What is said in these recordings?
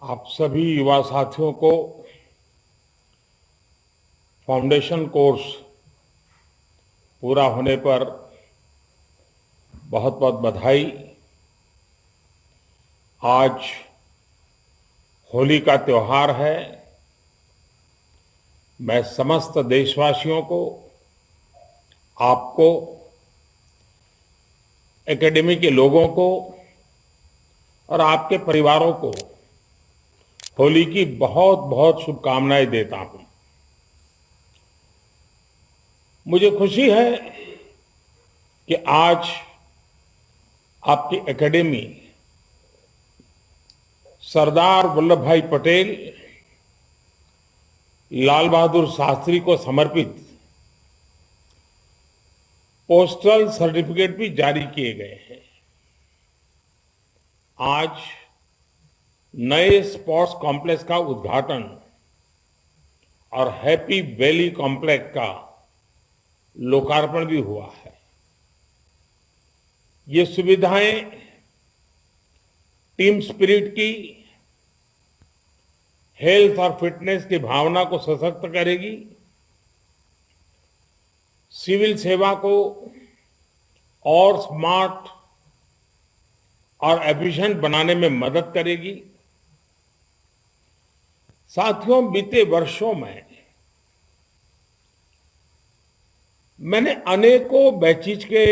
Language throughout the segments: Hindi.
आप सभी युवा साथियों को फाउंडेशन कोर्स पूरा होने पर बहुत बहुत बधाई। आज होली का त्योहार है। मैं समस्त देशवासियों को, आपको, एकेडमी के लोगों को और आपके परिवारों को होली की बहुत बहुत शुभकामनाएं देता हूं। मुझे खुशी है कि आज आपकी एकेडमी सरदार वल्लभ भाई पटेल, लाल बहादुर शास्त्री को समर्पित पोस्टल सर्टिफिकेट भी जारी किए गए हैं। आज नए स्पोर्ट्स कॉम्प्लेक्स का उद्घाटन और हैप्पी वैली कॉम्प्लेक्स का लोकार्पण भी हुआ है। ये सुविधाएं टीम स्पिरिट की, हेल्थ और फिटनेस की भावना को सशक्त करेगी, सिविल सेवा को और स्मार्ट और एफिशिएंट बनाने में मदद करेगी। साथियों, बीते वर्षों में मैंने अनेकों बैचेज के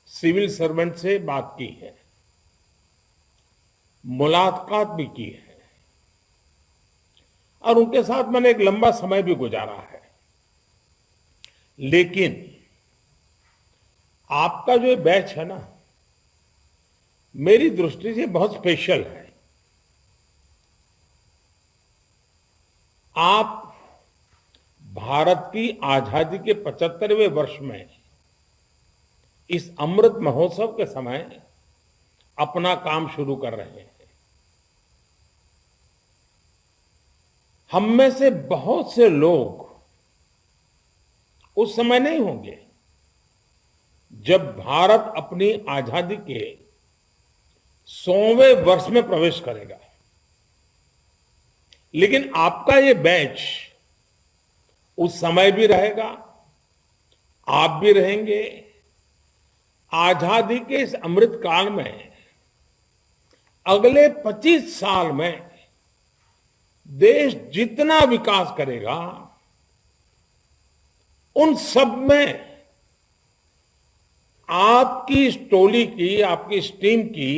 सिविल सर्वेंट से बात की है, मुलाकात भी की है और उनके साथ मैंने एक लंबा समय भी गुजारा है। लेकिन आपका जो बैच है ना, मेरी दृष्टि से बहुत स्पेशल है। आप भारत की आजादी के 75वें वर्ष में इस अमृत महोत्सव के समय अपना काम शुरू कर रहे हैं। हम में से बहुत से लोग उस समय नहीं होंगे जब भारत अपनी आजादी के 100वें वर्ष में प्रवेश करेगा। लेकिन आपका ये बैच उस समय भी रहेगा, आप भी रहेंगे। आजादी के इस अमृत काल में अगले 25 साल में देश जितना विकास करेगा, उन सब में आपकी इस टोली की, आपकी इस टीम की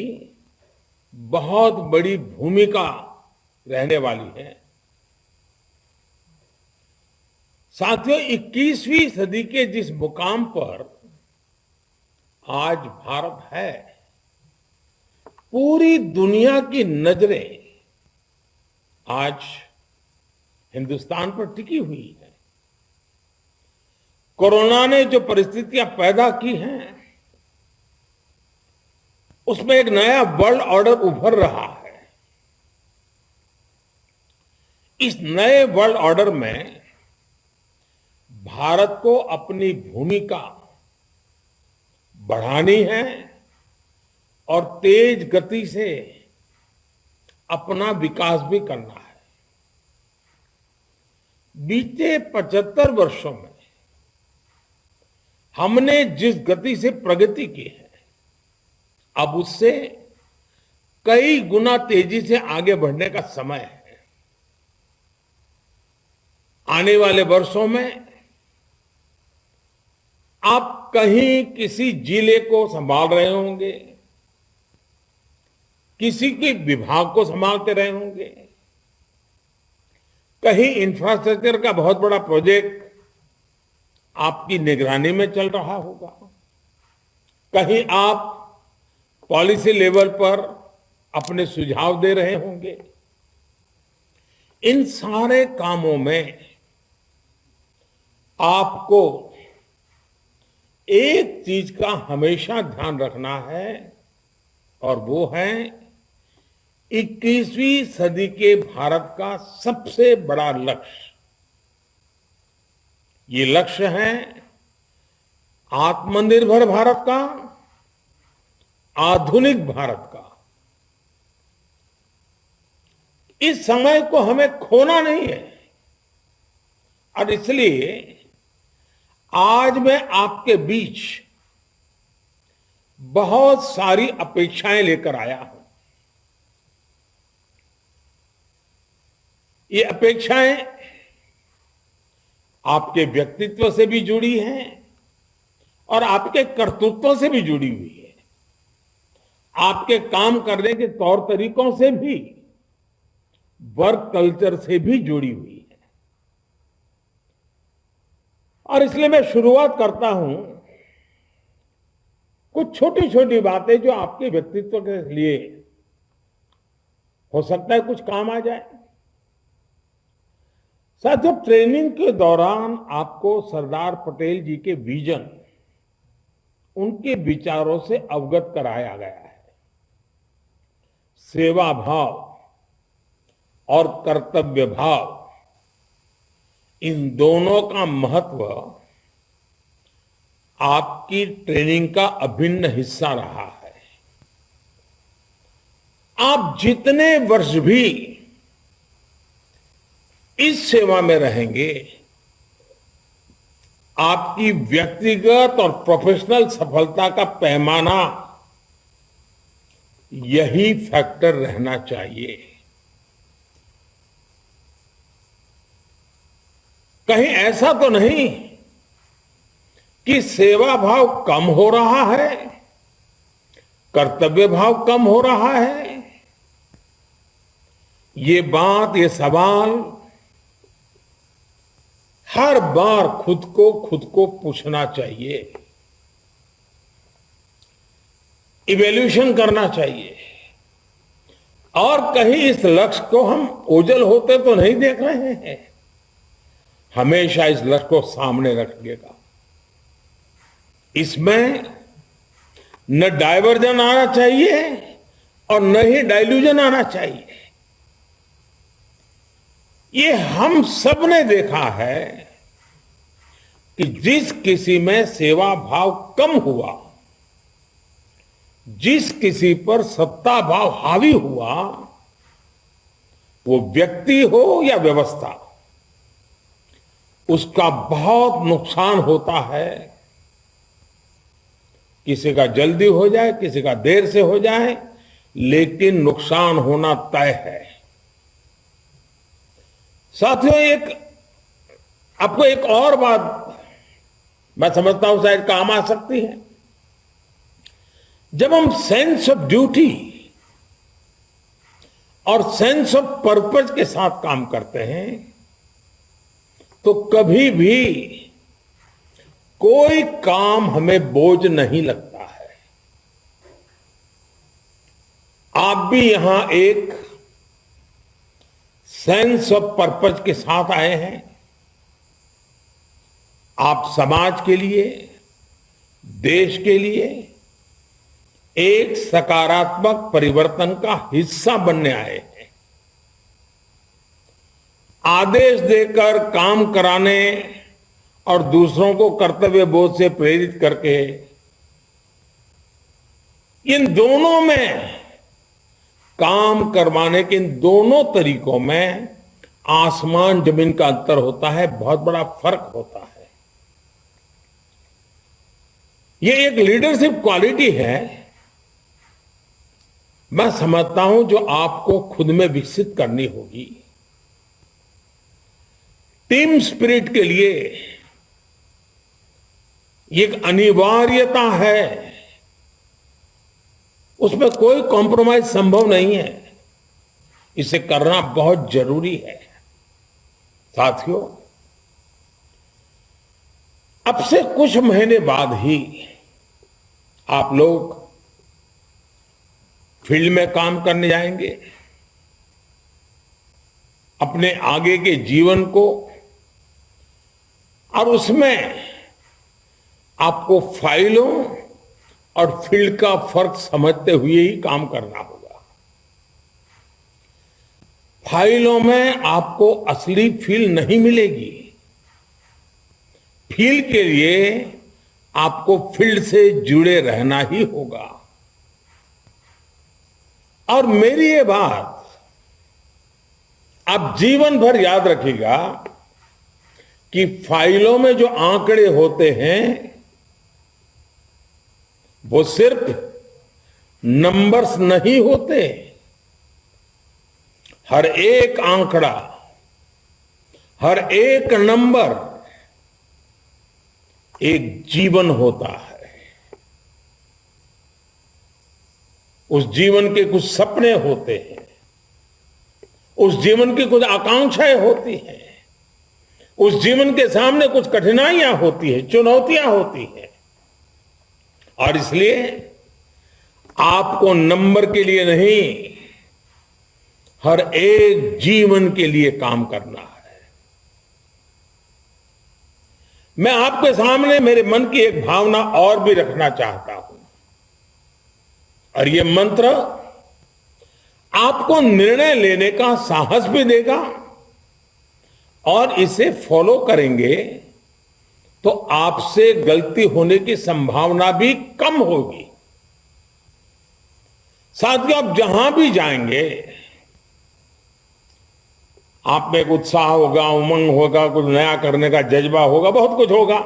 बहुत बड़ी भूमिका रहने वाली है। साथियों, 21वीं सदी के जिस मुकाम पर आज भारत है, पूरी दुनिया की नजरें आज हिंदुस्तान पर टिकी हुई है। कोरोना ने जो परिस्थितियां पैदा की हैं, उसमें एक नया वर्ल्ड ऑर्डर उभर रहा है। इस नए वर्ल्ड ऑर्डर में भारत को अपनी भूमिका बढ़ानी है और तेज गति से अपना विकास भी करना है। बीते 75 वर्षों में हमने जिस गति से प्रगति की है, अब उससे कई गुना तेजी से आगे बढ़ने का समय है। आने वाले वर्षों में आप कहीं किसी जिले को संभाल रहे होंगे, किसी के विभाग को संभालते रहे होंगे, कहीं इंफ्रास्ट्रक्चर का बहुत बड़ा प्रोजेक्ट आपकी निगरानी में चल रहा होगा, कहीं आप पॉलिसी लेवल पर अपने सुझाव दे रहे होंगे। इन सारे कामों में आपको एक चीज का हमेशा ध्यान रखना है और वो है 21वीं सदी के भारत का सबसे बड़ा लक्ष्य। ये लक्ष्य है आत्मनिर्भर भारत का, आधुनिक भारत का। इस समय को हमें खोना नहीं है। और इसलिए आज मैं आपके बीच बहुत सारी अपेक्षाएं लेकर आया हूं। ये अपेक्षाएं आपके व्यक्तित्व से भी जुड़ी हैं और आपके कर्तृत्व से भी जुड़ी हुई है, आपके काम करने के तौर तरीकों से भी, वर्क कल्चर से भी जुड़ी हुई है। और इसलिए मैं शुरुआत करता हूं कुछ छोटी छोटी बातें जो आपके व्यक्तित्व के लिए हो सकता है कुछ काम आ जाए। साथियों, ट्रेनिंग के दौरान आपको सरदार पटेल जी के विजन, उनके विचारों से अवगत कराया गया है। सेवा भाव और कर्तव्य भाव, इन दोनों का महत्व आपकी ट्रेनिंग का अभिन्न हिस्सा रहा है। आप जितने वर्ष भी इस सेवा में रहेंगे, आपकी व्यक्तिगत और प्रोफेशनल सफलता का पैमाना यही फैक्टर रहना चाहिए। कहीं ऐसा तो नहीं कि सेवा भाव कम हो रहा है, कर्तव्य भाव कम हो रहा है। ये बात, ये सवाल हर बार खुद को पूछना चाहिए, इवैल्यूएशन करना चाहिए। और कहीं इस लक्ष्य को हम ओझल होते तो नहीं देख रहे हैं। हमेशा इस लक्ष्य को सामने रखिएगा। इसमें न डायवर्जन आना चाहिए और न ही डाइल्यूजन आना चाहिए। ये हम सब ने देखा है कि जिस किसी में सेवा भाव कम हुआ, जिस किसी पर सत्ता भाव हावी हुआ, वो व्यक्ति हो या व्यवस्था, उसका बहुत नुकसान होता है। किसी का जल्दी हो जाए, किसी का देर से हो जाए, लेकिन नुकसान होना तय है। साथियों, आपको एक और बात मैं समझता हूं शायद काम आ सकती है। जब हम सेंस ऑफ ड्यूटी और सेंस ऑफ पर्पस के साथ काम करते हैं, तो कभी भी कोई काम हमें बोझ नहीं लगता है। आप भी यहां एक सेंस ऑफ पर्पस के साथ आए हैं। आप समाज के लिए, देश के लिए एक सकारात्मक परिवर्तन का हिस्सा बनने आए हैं। आदेश देकर काम कराने और दूसरों को कर्तव्य बोध से प्रेरित करके, इन दोनों में काम करवाने के इन दोनों तरीकों में आसमान जमीन का अंतर होता है, बहुत बड़ा फर्क होता है। ये एक लीडरशिप क्वालिटी है, मैं समझता हूं, जो आपको खुद में विकसित करनी होगी। टीम स्पिरिट के लिए एक अनिवार्यता है, उसमें कोई कॉम्प्रोमाइज संभव नहीं है। इसे करना बहुत जरूरी है। साथियों, अब से कुछ महीने बाद ही आप लोग फील्ड में काम करने जाएंगे। अपने आगे के जीवन को, और उसमें आपको फाइलों और फील्ड का फर्क समझते हुए ही काम करना होगा। फाइलों में आपको असली फील नहीं मिलेगी। फील के लिए आपको फील्ड से जुड़े रहना ही होगा। और मेरी ये बात आप जीवन भर याद रखिएगा कि फाइलों में जो आंकड़े होते हैं वो सिर्फ नंबर्स नहीं होते। हर एक आंकड़ा, हर एक नंबर एक जीवन होता है। उस जीवन के कुछ सपने होते हैं, उस जीवन की कुछ आकांक्षाएं होती हैं, उस जीवन के सामने कुछ कठिनाइयां होती हैं, चुनौतियां होती हैं। और इसलिए आपको नंबर के लिए नहीं, हर एक जीवन के लिए काम करना है। मैं आपके सामने मेरे मन की एक भावना और भी रखना चाहता हूं, और ये मंत्र आपको निर्णय लेने का साहस भी देगा, और इसे फॉलो करेंगे तो आपसे गलती होने की संभावना भी कम होगी। साथियों, आप जहां भी जाएंगे आप में एक उत्साह होगा, उमंग होगा, कुछ नया करने का जज्बा होगा, बहुत कुछ होगा।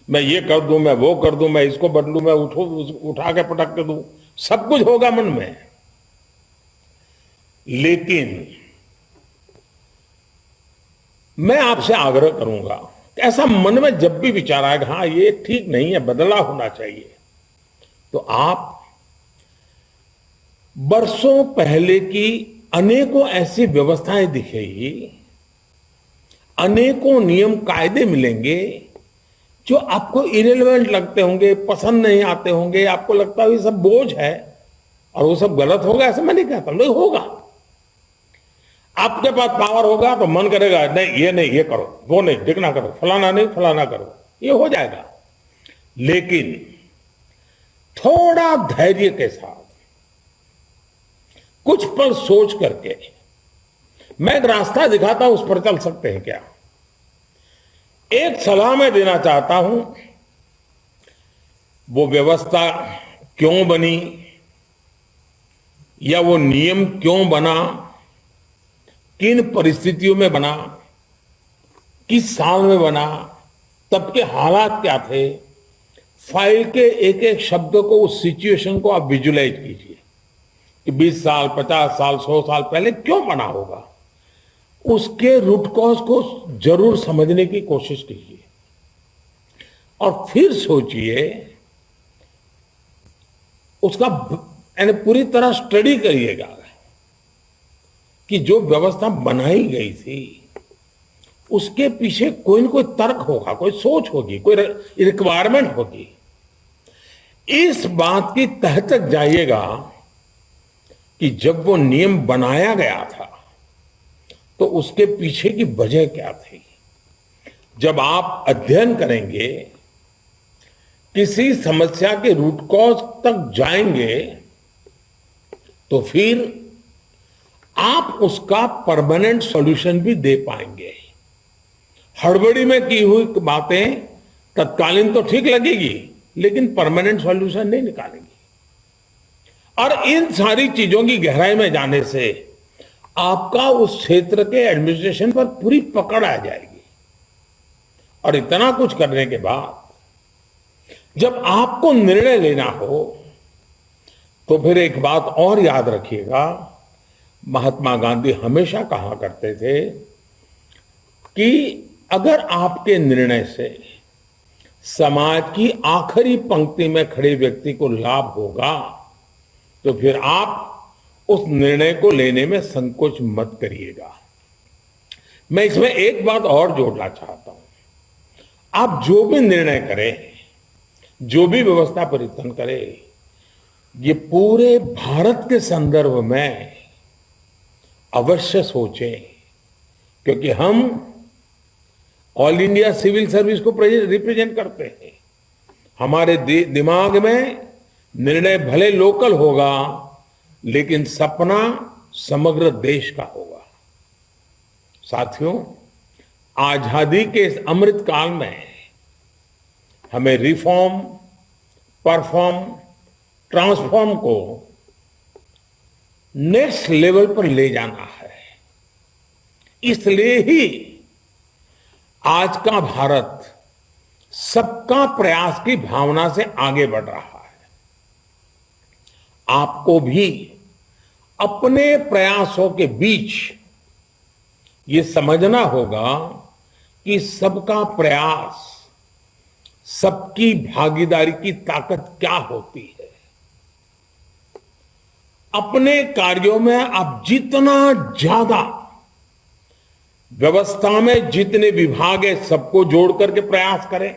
मैं ये कर दूं, मैं वो कर दूं, मैं इसको बदलूं, मैं उठा के पटक के दूं, सब कुछ होगा मन में। लेकिन मैं आपसे आग्रह करूंगा कि ऐसा मन में जब भी विचार आएगा, हाँ ये ठीक नहीं है, बदलाव होना चाहिए, तो आप बरसों पहले की अनेकों ऐसी व्यवस्थाएं दिखेगी, अनेकों नियम कायदे मिलेंगे जो आपको इरेलेवेंट लगते होंगे, पसंद नहीं आते होंगे, आपको लगता है ये सब बोझ है और वो सब गलत होगा। ऐसा मैं नहीं कहता, नहीं होगा। आपके पास पावर होगा तो मन करेगा नहीं ये करो, वो नहीं, देखना करो, फलाना नहीं फलाना करो, ये हो जाएगा। लेकिन थोड़ा धैर्य के साथ, कुछ पल सोच करके, मैं एक रास्ता दिखाता हूं, उस पर चल सकते हैं क्या? एक सलाह मैं देना चाहता हूं, वो व्यवस्था क्यों बनी या वो नियम क्यों बना, किन परिस्थितियों में बना, किस साल में बना, तब के हालात क्या थे, फाइल के एक एक शब्द को, उस सिचुएशन को आप विजुलाइज कीजिए कि 20 साल, 50 साल, 100 साल पहले क्यों बना होगा। उसके रूट कॉज को जरूर समझने की कोशिश कीजिए और फिर सोचिए, उसका यानी पूरी तरह स्टडी करिएगा कि जो व्यवस्था बनाई गई थी उसके पीछे कोई न कोई तर्क होगा, कोई सोच होगी, कोई रिक्वायरमेंट होगी। इस बात की तह तक जाइएगा कि जब वो नियम बनाया गया था तो उसके पीछे की वजह क्या थी। जब आप अध्ययन करेंगे, किसी समस्या के रूट कॉज तक जाएंगे, तो फिर आप उसका परमानेंट सॉल्यूशन भी दे पाएंगे। हड़बड़ी में की हुई बातें तत्कालीन तो ठीक लगेगी, लेकिन परमानेंट सॉल्यूशन नहीं निकालेंगी। और इन सारी चीजों की गहराई में जाने से आपका उस क्षेत्र के एडमिनिस्ट्रेशन पर पूरी पकड़ आ जाएगी। और इतना कुछ करने के बाद जब आपको निर्णय लेना हो, तो फिर एक बात और याद रखिएगा, महात्मा गांधी हमेशा कहा करते थे कि अगर आपके निर्णय से समाज की आखिरी पंक्ति में खड़े व्यक्ति को लाभ होगा, तो फिर आप उस निर्णय को लेने में संकोच मत करिएगा। मैं इसमें एक बात और जोड़ना चाहता हूं, आप जो भी निर्णय करें, जो भी व्यवस्था परिवर्तन करें, ये पूरे भारत के संदर्भ में अवश्य सोचें, क्योंकि हम ऑल इंडिया सिविल सर्विस को रिप्रेजेंट करते हैं। हमारे दिमाग में निर्णय भले लोकल होगा, लेकिन सपना समग्र देश का होगा। साथियों, आजादी के इस अमृत काल में हमें रिफॉर्म, परफॉर्म, ट्रांसफॉर्म को नेक्स्ट लेवल पर ले जाना है। इसलिए ही आज का भारत सबका प्रयास की भावना से आगे बढ़ रहा है। आपको भी अपने प्रयासों के बीच ये समझना होगा कि सबका प्रयास, सबकी भागीदारी की ताकत क्या होती है। अपने कार्यों में आप जितना ज्यादा व्यवस्था में जितने विभाग है सबको जोड़ करके प्रयास करें,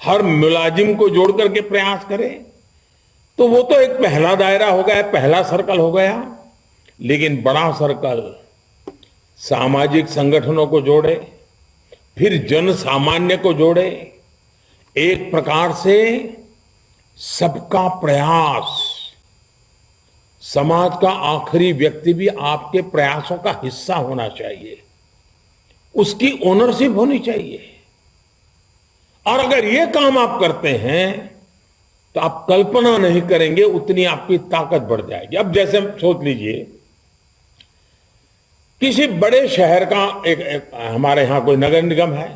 हर मुलाजिम को जोड़ करके प्रयास करें, तो वो तो एक पहला दायरा हो गया, पहला सर्कल हो गया। लेकिन बड़ा सर्कल सामाजिक संगठनों को जोड़े, फिर जन सामान्य को जोड़े। एक प्रकार से सबका प्रयास, समाज का आखिरी व्यक्ति भी आपके प्रयासों का हिस्सा होना चाहिए, उसकी ओनरशिप होनी चाहिए। और अगर ये काम आप करते हैं तो आप कल्पना नहीं करेंगे उतनी आपकी ताकत बढ़ जाएगी। अब जैसे सोच लीजिए, किसी बड़े शहर का एक हमारे यहां कोई नगर निगम है,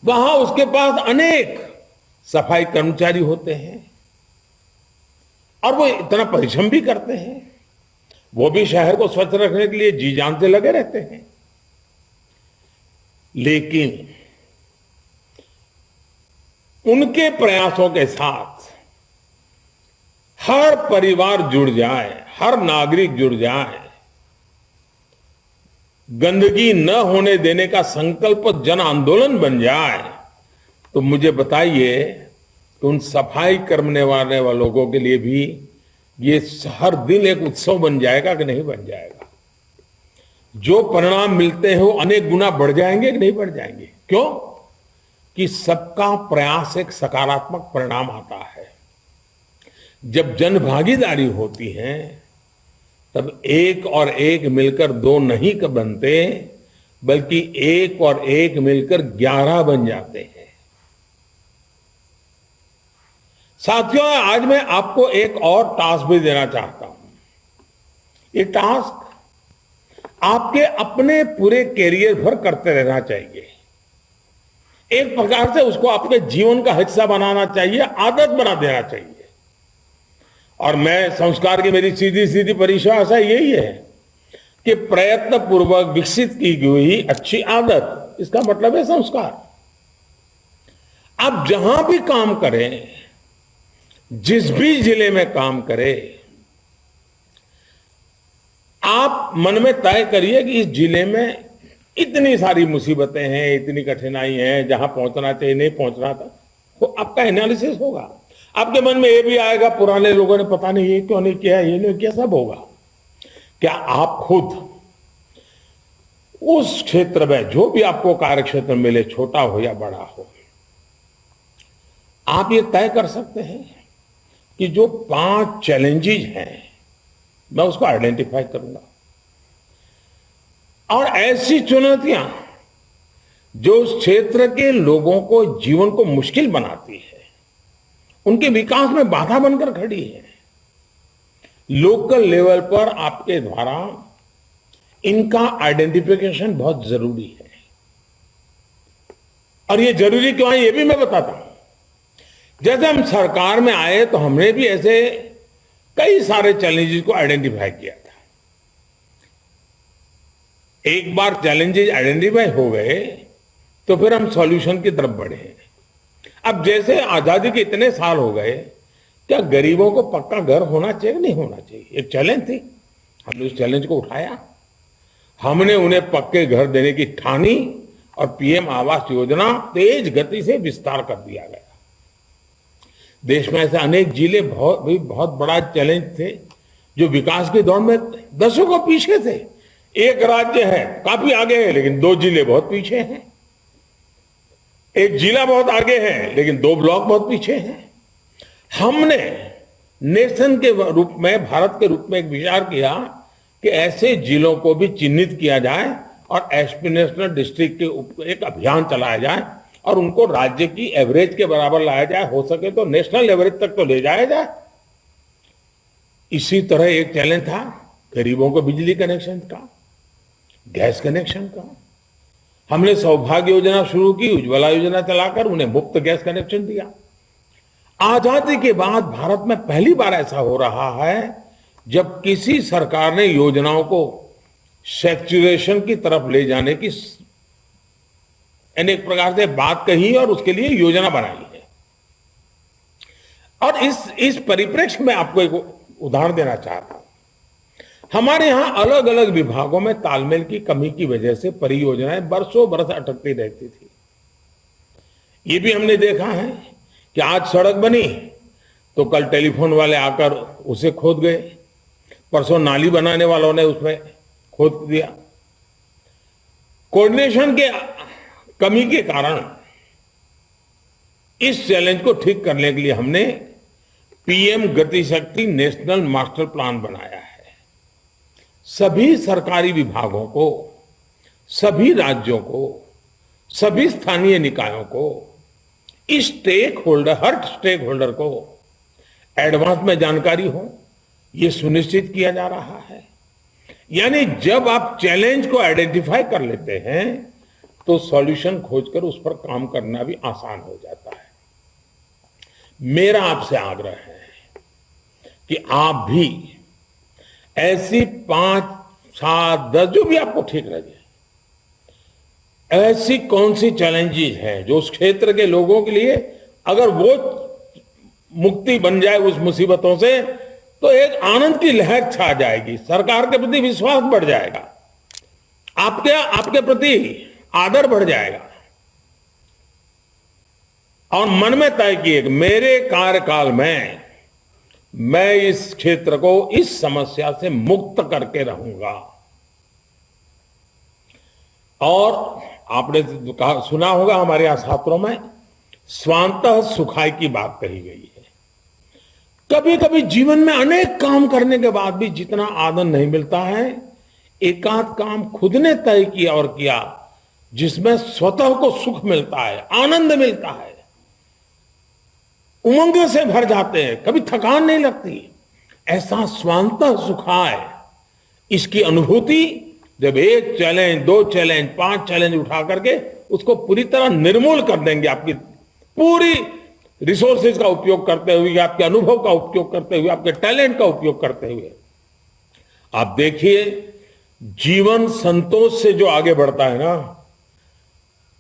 वहां उसके पास अनेक सफाई कर्मचारी होते हैं और वो इतना परिश्रम भी करते हैं, वो भी शहर को स्वच्छ रखने के लिए जी जान से लगे रहते हैं। लेकिन उनके प्रयासों के साथ हर परिवार जुड़ जाए, हर नागरिक जुड़ जाए, गंदगी न होने देने का संकल्प जन आंदोलन बन जाए, तो मुझे बताइए कि उन सफाई करने वाले लोगों के लिए भी ये हर दिन एक उत्सव बन जाएगा कि नहीं बन जाएगा। जो परिणाम मिलते हैं वो अनेक गुना बढ़ जाएंगे कि नहीं बढ़ जाएंगे। क्यों? कि सबका प्रयास एक सकारात्मक परिणाम आता है। जब जन भागीदारी होती है तब एक और एक मिलकर दो नहीं बनते, बल्कि एक और एक मिलकर 11 बन जाते हैं। साथियों, आज मैं आपको एक और टास्क भी देना चाहता हूं। ये टास्क आपके अपने पूरे कैरियर भर करते रहना चाहिए। एक प्रकार से उसको आपके जीवन का हिस्सा बनाना चाहिए, आदत बना देना चाहिए। और मैं संस्कार की मेरी सीधी सीधी परिभाषा यही है कि प्रयत्न पूर्वक विकसित की गई अच्छी आदत, इसका मतलब है संस्कार। आप जहां भी काम करें, जिस भी जिले में काम करें, आप मन में तय करिए कि इस जिले में इतनी सारी मुसीबतें हैं, इतनी कठिनाई है, जहां पहुंचना चाहिए नहीं पहुंचना था, तो आपका एनालिसिस होगा। आपके मन में ये भी आएगा पुराने लोगों ने पता नहीं ये क्यों नहीं किया, ये नहीं किया, सब होगा। क्या आप खुद उस क्षेत्र में जो भी आपको कार्य क्षेत्र मिले, छोटा हो या बड़ा हो, आप ये तय कर सकते हैं कि जो 5 चैलेंजेस हैं मैं उसको आइडेंटिफाई करूंगा, और ऐसी चुनौतियां जो उस क्षेत्र के लोगों को, जीवन को मुश्किल बनाती है, उनके विकास में बाधा बनकर खड़ी है, लोकल लेवल पर आपके द्वारा इनका आइडेंटिफिकेशन बहुत जरूरी है। और ये जरूरी क्यों है ये भी मैं बताता हूं। जैसे हम सरकार में आए तो हमने भी ऐसे कई सारे चैलेंजेस को आइडेंटिफाई किया था। एक बार चैलेंजेस आइडेंटिफाई हो गए तो फिर हम सॉल्यूशन की तरफ बढ़े। अब जैसे आजादी के इतने साल हो गए, क्या गरीबों को पक्का घर होना चाहिए नहीं होना चाहिए, एक चैलेंज थी। हमने उस चैलेंज को उठाया, हमने उन्हें पक्के घर देने की ठानी और पीएम आवास योजना तेज गति से विस्तार कर दिया गया। देश में ऐसे अनेक जिले बहुत बड़ा चैलेंज थे जो विकास की दौड़ में दशकों पीछे थे। एक राज्य है काफी आगे है लेकिन 2 जिले बहुत पीछे हैं, एक जिला बहुत आगे है लेकिन 2 ब्लॉक बहुत पीछे हैं। हमने नेशन के रूप में, भारत के रूप में एक विचार किया कि ऐसे जिलों को भी चिन्हित किया जाए और एस्पिरेशनल डिस्ट्रिक्ट के एक अभियान चलाया जाए और उनको राज्य की एवरेज के बराबर लाया जाए, हो सके तो नेशनल एवरेज तक तो ले जाया जाए। इसी तरह एक चैलेंज था गरीबों को बिजली कनेक्शन का। गैस कनेक्शन का। हमने सौभाग्य योजना शुरू की, उज्ज्वला योजना चलाकर उन्हें मुफ्त गैस कनेक्शन दिया। आजादी के बाद भारत में पहली बार ऐसा हो रहा है जब किसी सरकार ने योजनाओं को सैचुरेशन की तरफ ले जाने की अनेक प्रकार से बात कही और उसके लिए योजना बनाई है। और इस परिप्रेक्ष्य में आपको एक उदाहरण देना चाहता हूं। हमारे यहां अलग अलग विभागों में तालमेल की कमी की वजह से परियोजनाएं बरसों बरस अटकती रहती थी। ये भी हमने देखा है कि आज सड़क बनी तो कल टेलीफोन वाले आकर उसे खोद गए, परसों नाली बनाने वालों ने उसमें खोद दिया। कोऑर्डिनेशन के कमी के कारण इस चैलेंज को ठीक करने के लिए हमने पीएम गति शक्ति नेशनल मास्टर प्लान बनाया है। सभी सरकारी विभागों को, सभी राज्यों को, सभी स्थानीय निकायों को, इस हर स्टेक होल्डर को एडवांस में जानकारी हो, यह सुनिश्चित किया जा रहा है। यानी जब आप चैलेंज को आइडेंटिफाई कर लेते हैं तो सॉल्यूशन खोजकर उस पर काम करना भी आसान हो जाता है। मेरा आपसे आग्रह है कि आप भी ऐसी 5, 7, 10 जो भी आपको ठीक लगे, ऐसी कौन सी चैलेंजेस हैं जो उस क्षेत्र के लोगों के लिए अगर वो मुक्ति बन जाए उस मुसीबतों से तो एक आनंद की लहर छा जाएगी, सरकार के प्रति विश्वास बढ़ जाएगा, आपके प्रति आदर बढ़ जाएगा। और मन में तय किए कि मेरे कार्यकाल में मैं इस क्षेत्र को इस समस्या से मुक्त करके रहूंगा। और आपने सुना होगा हमारे यहां शास्त्रों में स्वांतः सुखाय की बात कही गई है। कभी कभी जीवन में अनेक काम करने के बाद भी जितना आनंद नहीं मिलता है, एकाध काम खुद ने तय किया और किया जिसमें स्वतः को सुख मिलता है, आनंद मिलता है, उमंग से भर जाते हैं, कभी थकान नहीं लगती, ऐसा स्वांतः सुखाय, इसकी अनुभूति जब 1 चैलेंज, 2 चैलेंज, 5 चैलेंज उठा करके उसको पूरी तरह निर्मूल कर देंगे, आपकी पूरी रिसोर्सेज का उपयोग करते हुए, आपके अनुभव का उपयोग करते हुए, आपके टैलेंट का उपयोग करते हुए, आप देखिए जीवन संतोष से जो आगे बढ़ता है ना,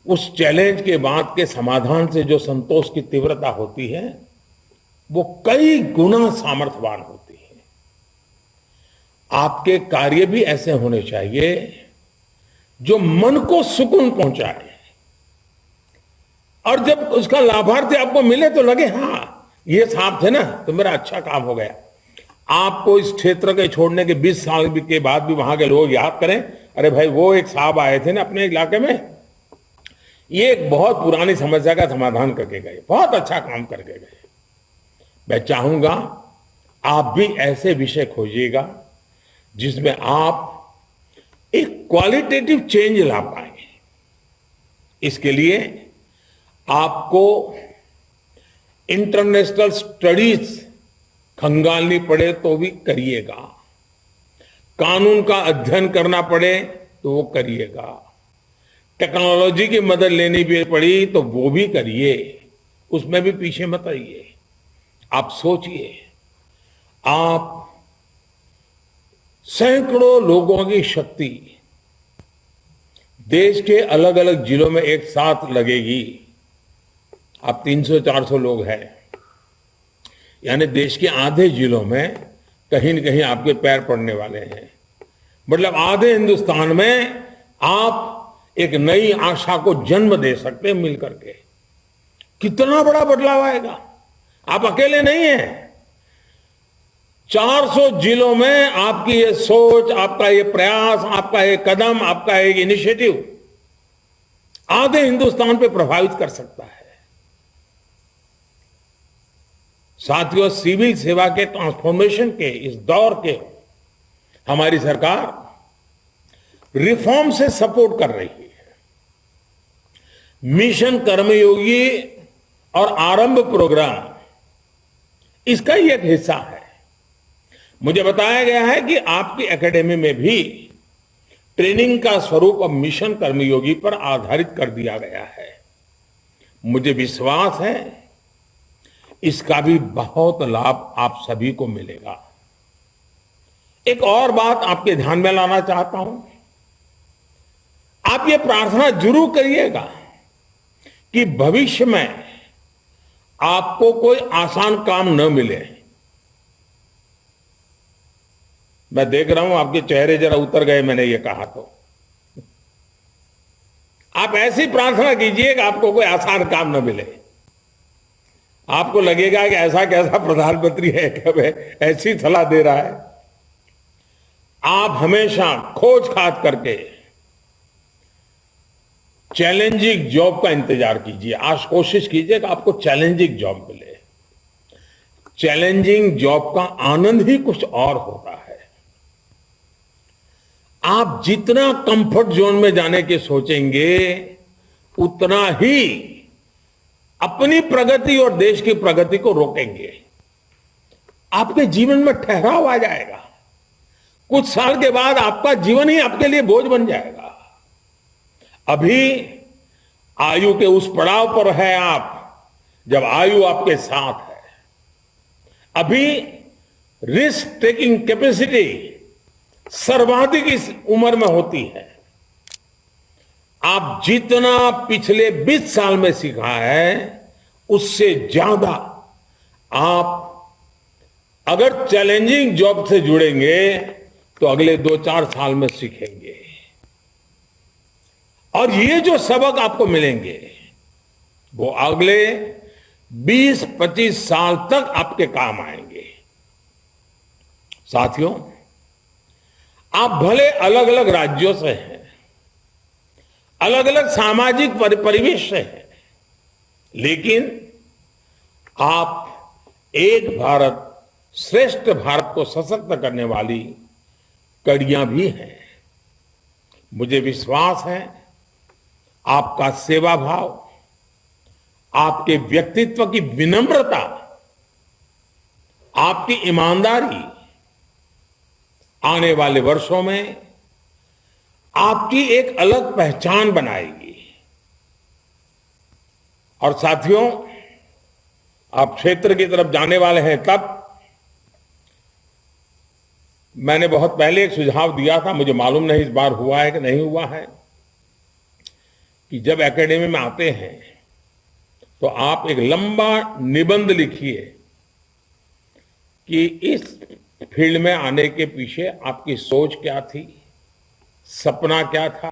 उस चैलेंज के बाद के समाधान से जो संतोष की तीव्रता होती है वो कई गुना सामर्थ्यवान होती है। आपके कार्य भी ऐसे होने चाहिए जो मन को सुकून पहुंचाए, और जब उसका लाभार्थी आपको मिले तो लगे हाँ ये साहब थे ना तो मेरा अच्छा काम हो गया। आपको इस क्षेत्र के छोड़ने के 20 साल के बाद भी वहां के लोग याद करें, अरे भाई वो एक साहब आए थे ना अपने इलाके में, ये एक बहुत पुरानी समस्या का समाधान करके गए, बहुत अच्छा काम करके गए। मैं चाहूंगा आप भी ऐसे विषय खोजिएगा जिसमें आप एक क्वालिटेटिव चेंज ला पाए। इसके लिए आपको इंटरनेशनल स्टडीज खंगालनी पड़े तो भी करिएगा, कानून का अध्ययन करना पड़े तो वो करिएगा, टेक्नोलॉजी की मदद लेनी भी पड़ी तो वो भी करिए, उसमें भी पीछे मत आइए। आप सोचिए, आप सैकड़ों लोगों की शक्ति देश के अलग अलग जिलों में एक साथ लगेगी। आप 300-400 लोग हैं, यानी देश के आधे जिलों में कहीं न कहीं आपके पैर पड़ने वाले हैं। मतलब आधे हिंदुस्तान में आप एक नई आशा को जन्म दे सकते हैं मिलकर के। कितना बड़ा बदलाव आएगा, आप अकेले नहीं हैं। 400 जिलों में आपकी ये सोच, आपका ये प्रयास, आपका ये कदम, आपका एक इनिशिएटिव आधे हिंदुस्तान पे प्रभावित कर सकता है। साथियों, सिविल सेवा के ट्रांसफॉर्मेशन के इस दौर के हमारी सरकार रिफॉर्म से सपोर्ट कर रही है। मिशन कर्मयोगी और आरंभ प्रोग्राम इसका ही एक हिस्सा है। मुझे बताया गया है कि आपकी एकेडमी में भी ट्रेनिंग का स्वरूप अब मिशन कर्मयोगी पर आधारित कर दिया गया है। मुझे विश्वास है इसका भी बहुत लाभ आप सभी को मिलेगा। एक और बात आपके ध्यान में लाना चाहता हूं, आप ये प्रार्थना जरूर करिएगा कि भविष्य में आपको कोई आसान काम न मिले। मैं देख रहा हूं आपके चेहरे जरा उतर गए मैंने ये कहा तो। आप ऐसी प्रार्थना कीजिए कि आपको कोई आसान काम न मिले। आपको लगेगा कि ऐसा कैसा प्रधानमंत्री है कि वह ऐसी सलाह दे रहा है। आप हमेशा खोज खाद करके चैलेंजिंग जॉब का इंतजार कीजिए। आज कोशिश कीजिए कि आपको चैलेंजिंग जॉब मिले। चैलेंजिंग जॉब का आनंद ही कुछ और होता है। आप जितना कंफर्ट जोन में जाने के सोचेंगे उतना ही अपनी प्रगति और देश की प्रगति को रोकेंगे। आपके जीवन में ठहराव आ जाएगा। कुछ साल के बाद आपका जीवन ही आपके लिए बोझ बन जाएगा। अभी आयु के उस पड़ाव पर है आप जब आयु आपके साथ है। अभी रिस्क टेकिंग कैपेसिटी सर्वाधिक इस उम्र में होती है। आप जितना पिछले 20 साल में सीखा है उससे ज्यादा आप अगर चैलेंजिंग जॉब से जुड़ेंगे तो अगले 2-4 साल में सीखेंगे। और ये जो सबक आपको मिलेंगे वो अगले 20-25 साल तक आपके काम आएंगे। साथियों, आप भले अलग अलग राज्यों से हैं, अलग अलग सामाजिक परिवेश से हैं, लेकिन आप एक भारत श्रेष्ठ भारत को सशक्त करने वाली कड़ियां भी हैं। मुझे विश्वास है आपका सेवा भाव, आपके व्यक्तित्व की विनम्रता, आपकी ईमानदारी आने वाले वर्षों में आपकी एक अलग पहचान बनाएगी। और साथियों, आप क्षेत्र की तरफ जाने वाले हैं तब मैंने बहुत पहले एक सुझाव दिया था, मुझे मालूम नहीं इस बार हुआ है कि नहीं हुआ है, कि जब एकेडमी में आते हैं तो आप एक लंबा निबंध लिखिए कि इस फील्ड में आने के पीछे आपकी सोच क्या थी, सपना क्या था,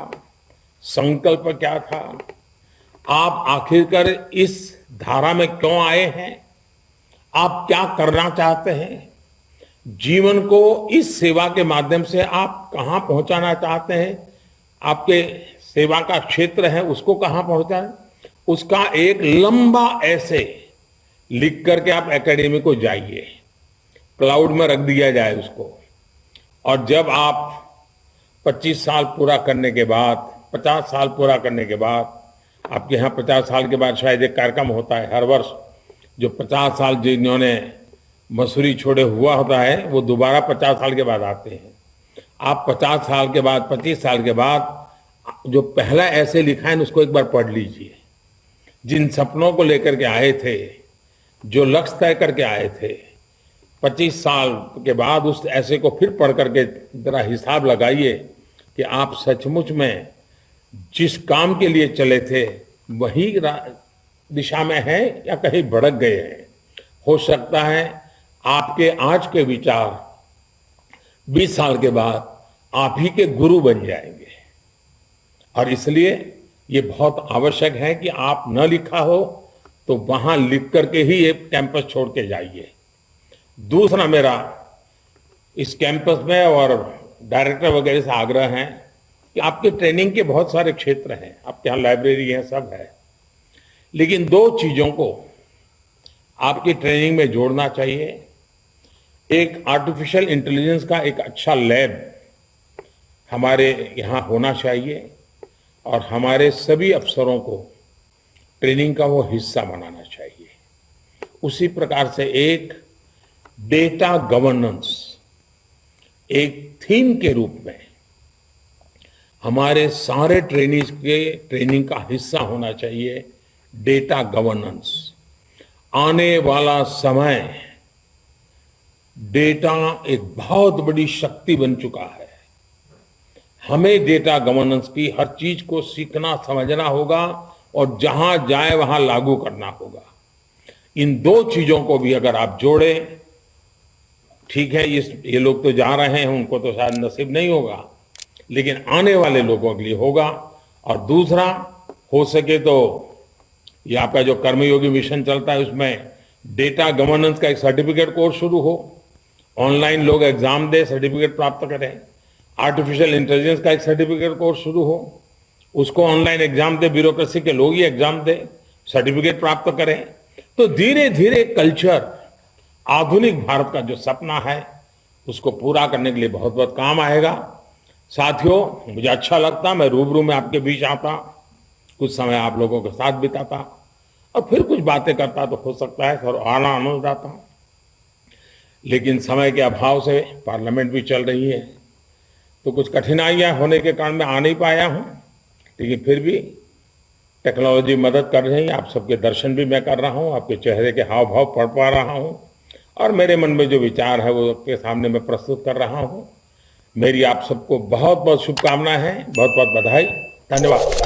संकल्प क्या था, आप आखिरकार इस धारा में क्यों आए हैं, आप क्या करना चाहते हैं, जीवन को इस सेवा के माध्यम से आप कहां पहुंचाना चाहते हैं, आपके सेवा का क्षेत्र है उसको कहां पहुंचाएं, उसका एक लंबा ऐसे लिख करके आप एकेडमी को जाइए, क्लाउड में रख दिया जाए उसको। और जब आप 25 साल पूरा करने के बाद, 50 साल पूरा करने के बाद, आपके यहाँ 50 साल के बाद शायद एक कार्यक्रम होता है हर वर्ष, जो 50 साल जिन्होंने मसूरी छोड़े हुआ होता है वो दोबारा 50 साल के बाद आते हैं। आप 50 साल के बाद, 25 साल के बाद जो पहला ऐसे लिखा है उसको एक बार पढ़ लीजिए। जिन सपनों को लेकर के आए थे, जो लक्ष्य तय करके आए थे, 25 साल के बाद उस ऐसे को फिर पढ़ करके जरा हिसाब लगाइए कि आप सचमुच में जिस काम के लिए चले थे वही दिशा में हैं या कहीं भड़क गए हैं। हो सकता है आपके आज के विचार 20 साल के बाद आप ही के गुरु बन जाएंगे। और इसलिए ये बहुत आवश्यक है कि आप न लिखा हो तो वहां लिख करके ही ये कैंपस छोड़ के जाइए। दूसरा मेरा इस कैंपस में और डायरेक्टर वगैरह से आग्रह है कि आपके ट्रेनिंग के बहुत सारे क्षेत्र हैं, आपके यहाँ लाइब्रेरी है, सब है, लेकिन 2 चीजों को आपकी ट्रेनिंग में जोड़ना चाहिए। एक आर्टिफिशियल इंटेलिजेंस का एक अच्छा लैब हमारे यहाँ होना चाहिए और हमारे सभी अफसरों को ट्रेनिंग का वो हिस्सा बनाना चाहिए। उसी प्रकार से एक डेटा गवर्नेंस एक थीम के रूप में हमारे सारे ट्रेनिंग के ट्रेनिंग का हिस्सा होना चाहिए डेटा गवर्नेंस। आने वाला समय डेटा एक बहुत बड़ी शक्ति बन चुका है। हमें डेटा गवर्नेंस की हर चीज को सीखना समझना होगा और जहां जाए वहां लागू करना होगा। इन दो चीजों को भी अगर आप जोड़ें, ठीक है ये लोग तो जा रहे हैं, उनको तो शायद नसीब नहीं होगा, लेकिन आने वाले लोगों के लिए होगा। और दूसरा, हो सके तो ये आपका जो कर्मयोगी मिशन चलता है उसमें डेटा गवर्नेंस का एक सर्टिफिकेट कोर्स शुरू हो, ऑनलाइन लोग एग्जाम दे, सर्टिफिकेट प्राप्त करें। आर्टिफिशियल इंटेलिजेंस का एक सर्टिफिकेट कोर्स शुरू हो, उसको ऑनलाइन एग्जाम दे, ब्यूरोक्रेसी के लोग ही एग्जाम दे, सर्टिफिकेट प्राप्त करें। तो धीरे धीरे कल्चर, आधुनिक भारत का जो सपना है उसको पूरा करने के लिए बहुत बहुत काम आएगा। साथियों, मुझे अच्छा लगता, मैं रूबरू में आपके बीच आता, कुछ समय आप लोगों के साथ बिताता और फिर कुछ बातें करता, तो हो सकता है थोड़ा आनंद आता। लेकिन समय के अभाव से पार्लियामेंट भी चल रही है, तो कुछ कठिनाइयां होने के कारण मैं आ नहीं पाया हूं, लेकिन फिर भी टेक्नोलॉजी मदद कर रही है। आप सबके दर्शन भी मैं कर रहा हूं, आपके चेहरे के हाव भाव पढ़ पा रहा हूं और मेरे मन में जो विचार है वो आपके सामने मैं प्रस्तुत कर रहा हूं। मेरी आप सबको बहुत बहुत शुभकामनाएं हैं, बहुत बहुत बधाई, धन्यवाद।